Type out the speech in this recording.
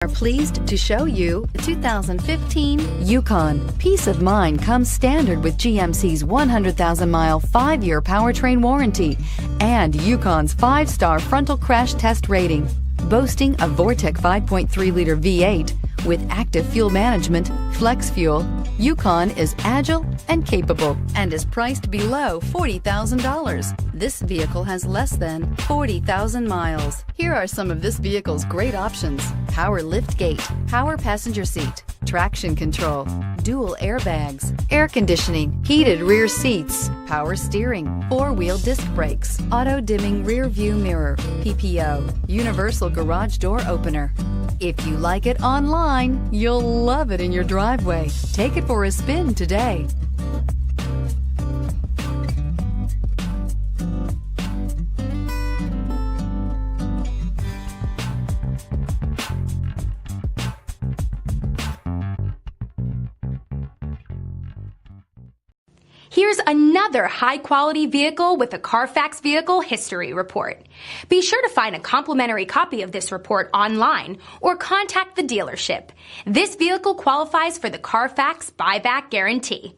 Are pleased to show you the 2015 Yukon. Peace of mind comes standard with GMC's 100,000-mile, 5-year powertrain warranty and Yukon's 5-star frontal crash test rating. Boasting a Vortec 5.3-liter V8 with active fuel management, flex fuel, Yukon is agile and capable and is priced below $40,000. This vehicle has less than 40,000 miles. Here are some of this vehicle's great options: power liftgate, power passenger seat, traction control, dual airbags, air conditioning, heated rear seats, power steering, 4-wheel disc brakes, auto dimming rear view mirror, PPO, universal garage door opener. If you like it online, you'll love it in your driveway. Take it for a spin today. Here's another high-quality vehicle with a Carfax Vehicle History Report. Be sure to find a complimentary copy of this report online or contact the dealership. This vehicle qualifies for the Carfax Buyback Guarantee.